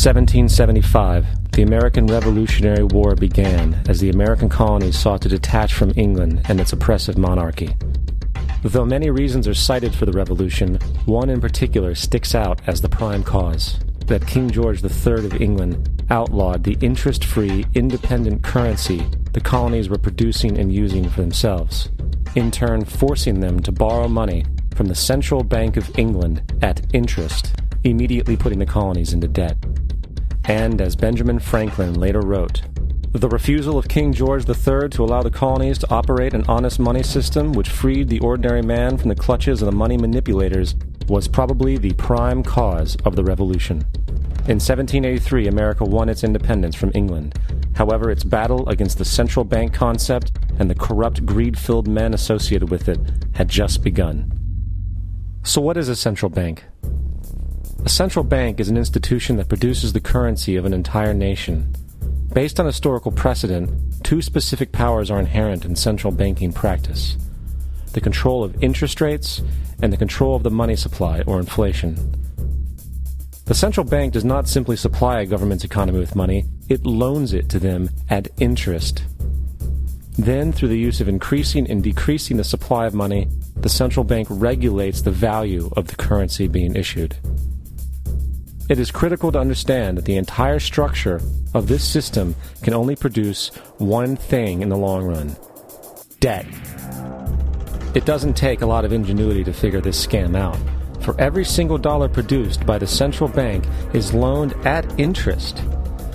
1775, the American Revolutionary War began as the American colonies sought to detach from England and its oppressive monarchy. Though many reasons are cited for the revolution, one in particular sticks out as the prime cause: that King George III of England outlawed the interest-free, independent currency the colonies were producing and using for themselves, in turn forcing them to borrow money from the Central Bank of England at interest, immediately putting the colonies into debt. And as Benjamin Franklin later wrote, the refusal of King George III to allow the colonies to operate an honest money system which freed the ordinary man from the clutches of the money manipulators was probably the prime cause of the revolution. In 1783, America won its independence from England. However, its battle against the central bank concept and the corrupt, greed-filled men associated with it had just begun. So what is a central bank? A central bank is an institution that produces the currency of an entire nation. Based on historical precedent, two specific powers are inherent in central banking practice: the control of interest rates and the control of the money supply, or inflation. The central bank does not simply supply a government's economy with money, it loans it to them at interest. Then, through the use of increasing and decreasing the supply of money, the central bank regulates the value of the currency being issued. It is critical to understand that the entire structure of this system can only produce one thing in the long run: debt. It doesn't take a lot of ingenuity to figure this scam out. For every single dollar produced by the central bank is loaned at interest.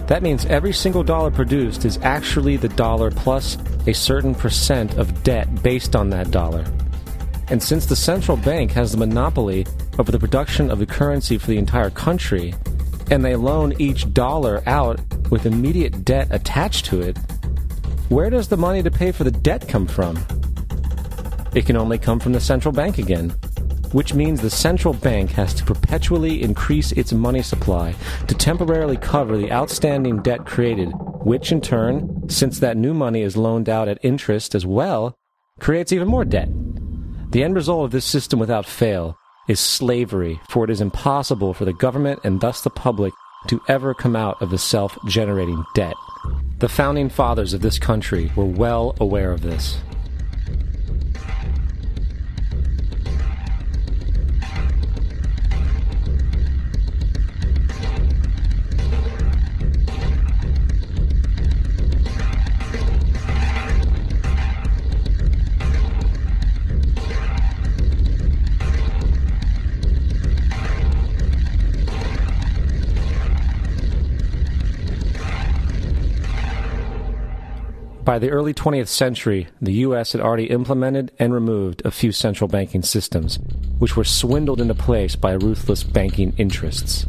That means every single dollar produced is actually the dollar plus a certain percent of debt based on that dollar. And since the central bank has the monopoly over the production of the currency for the entire country, and they loan each dollar out with immediate debt attached to it, where does the money to pay for the debt come from? It can only come from the central bank again, which means the central bank has to perpetually increase its money supply to temporarily cover the outstanding debt created, which in turn, since that new money is loaned out at interest as well, creates even more debt. The end result of this system without fail is slavery, for it is impossible for the government and thus the public to ever come out of the self-generating debt. The founding fathers of this country were well aware of this. By the early 20th century, the U.S. had already implemented and removed a few central banking systems, which were swindled into place by ruthless banking interests.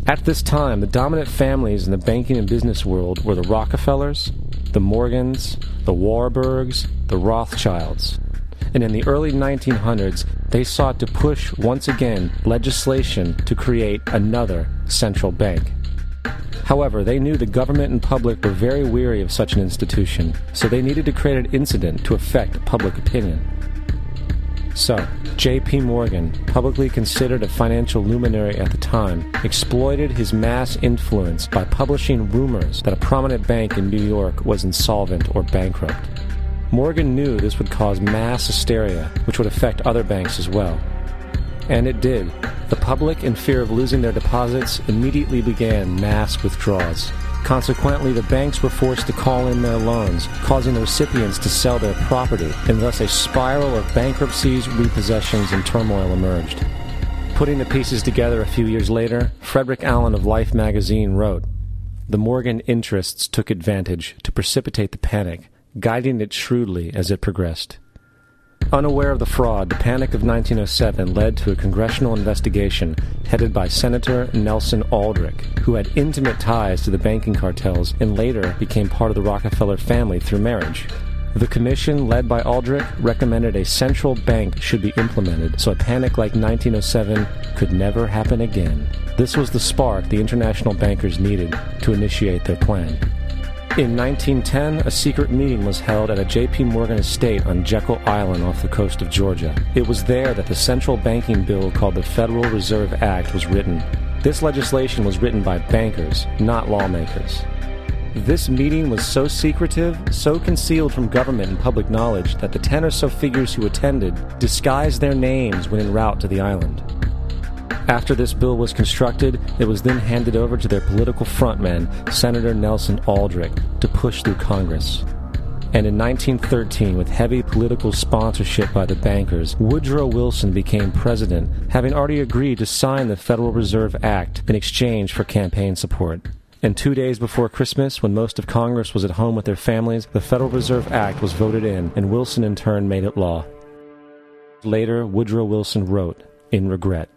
At this time, the dominant families in the banking and business world were the Rockefellers, the Morgans, the Warburgs, the Rothschilds. And in the early 1900s, they sought to push, once again, legislation to create another central bank. However, they knew the government and public were very weary of such an institution, so they needed to create an incident to affect public opinion. So, J.P. Morgan, publicly considered a financial luminary at the time, exploited his mass influence by publishing rumors that a prominent bank in New York was insolvent or bankrupt. Morgan knew this would cause mass hysteria, which would affect other banks as well. And it did. The public, in fear of losing their deposits, immediately began mass withdrawals. Consequently, the banks were forced to call in their loans, causing the recipients to sell their property, and thus a spiral of bankruptcies, repossessions, and turmoil emerged. Putting the pieces together a few years later, Frederick Allen of Life magazine wrote, "The Morgan interests took advantage to precipitate the panic, guiding it shrewdly as it progressed." Unaware of the fraud, the Panic of 1907 led to a congressional investigation headed by Senator Nelson Aldrich, who had intimate ties to the banking cartels and later became part of the Rockefeller family through marriage. The commission, led by Aldrich, recommended a central bank should be implemented so a panic like 1907 could never happen again. This was the spark the international bankers needed to initiate their plan. In 1910, a secret meeting was held at a J.P. Morgan estate on Jekyll Island off the coast of Georgia. It was there that the central banking bill called the Federal Reserve Act was written. This legislation was written by bankers, not lawmakers. This meeting was so secretive, so concealed from government and public knowledge that the 10 or so figures who attended disguised their names when en route to the island. After this bill was constructed, it was then handed over to their political frontman, Senator Nelson Aldrich, to push through Congress. And in 1913, with heavy political sponsorship by the bankers, Woodrow Wilson became president, having already agreed to sign the Federal Reserve Act in exchange for campaign support. And 2 days before Christmas, when most of Congress was at home with their families, the Federal Reserve Act was voted in, and Wilson in turn made it law. Later, Woodrow Wilson wrote, in regret,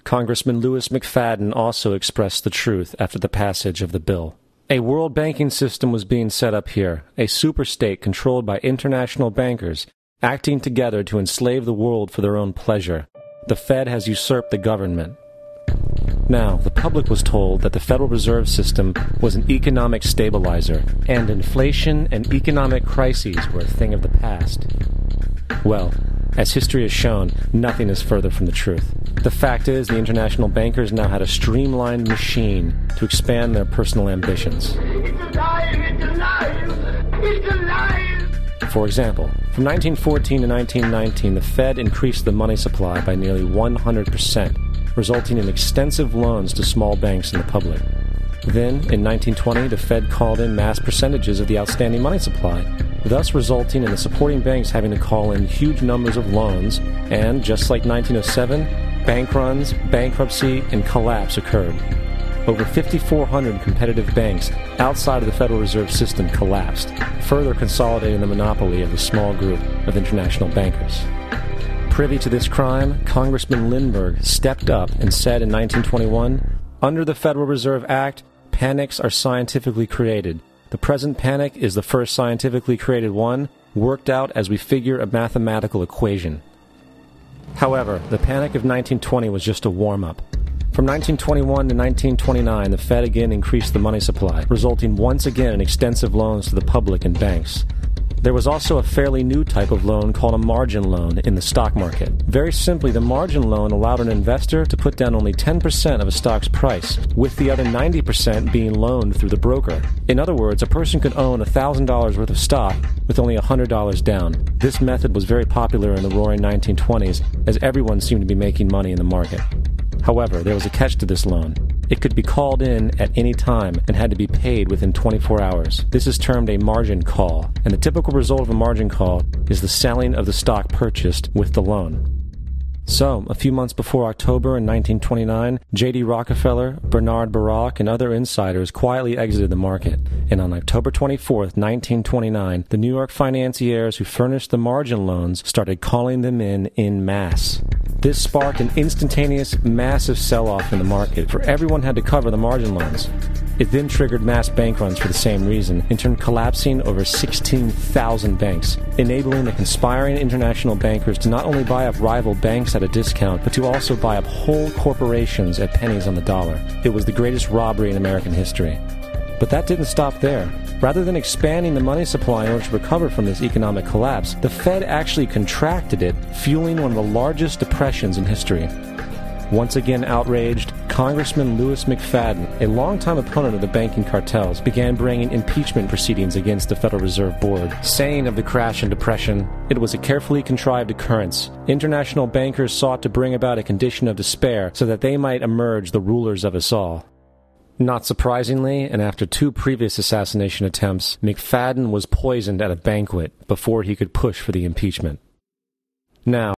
Congressman Louis McFadden also expressed the truth after the passage of the bill. A world banking system was being set up here, a superstate controlled by international bankers, acting together to enslave the world for their own pleasure. The Fed has usurped the government. Now, the public was told that the Federal Reserve System was an economic stabilizer, and inflation and economic crises were a thing of the past. Well, as history has shown, nothing is further from the truth. The fact is, the international bankers now had a streamlined machine to expand their personal ambitions. It's alive! It's alive! It's alive! For example, from 1914 to 1919, the Fed increased the money supply by nearly 100%, resulting in extensive loans to small banks and the public. Then, in 1920, the Fed called in mass percentages of the outstanding money supply, thus resulting in the supporting banks having to call in huge numbers of loans, and, just like 1907, bank runs, bankruptcy, and collapse occurred. Over 5,400 competitive banks outside of the Federal Reserve System collapsed, further consolidating the monopoly of the small group of international bankers. Privy to this crime, Congressman Lindbergh stepped up and said in 1921, "Under the Federal Reserve Act, panics are scientifically created. The present panic is the first scientifically created one, worked out as we figure a mathematical equation." However, the panic of 1920 was just a warm-up. From 1921 to 1929, the Fed again increased the money supply, resulting once again in extensive loans to the public and banks. There was also a fairly new type of loan called a margin loan in the stock market. Very simply, the margin loan allowed an investor to put down only 10% of a stock's price, with the other 90% being loaned through the broker. In other words, a person could own $1,000 worth of stock with only $100 down. This method was very popular in the roaring 1920s, as everyone seemed to be making money in the market. However, there was a catch to this loan. It could be called in at any time and had to be paid within 24 hours. This is termed a margin call, and the typical result of a margin call is the selling of the stock purchased with the loan. So, a few months before October in 1929, J.D. Rockefeller, Bernard Baruch, and other insiders quietly exited the market, and on October 24th, 1929, the New York financiers who furnished the margin loans started calling them in masse. This sparked an instantaneous, massive sell-off in the market, for everyone had to cover the margin loans. It then triggered mass bank runs for the same reason, in turn collapsing over 16,000 banks, enabling the conspiring international bankers to not only buy up rival banks at a discount, but to also buy up whole corporations at pennies on the dollar. It was the greatest robbery in American history. But that didn't stop there. Rather than expanding the money supply in order to recover from this economic collapse, the Fed actually contracted it, fueling one of the largest depressions in history. Once again outraged, Congressman Louis McFadden, a longtime opponent of the banking cartels, began bringing impeachment proceedings against the Federal Reserve Board, saying of the crash and depression, "It was a carefully contrived occurrence. International bankers sought to bring about a condition of despair so that they might emerge the rulers of us all." Not surprisingly, and after 2 previous assassination attempts, McFadden was poisoned at a banquet before he could push for the impeachment. Now,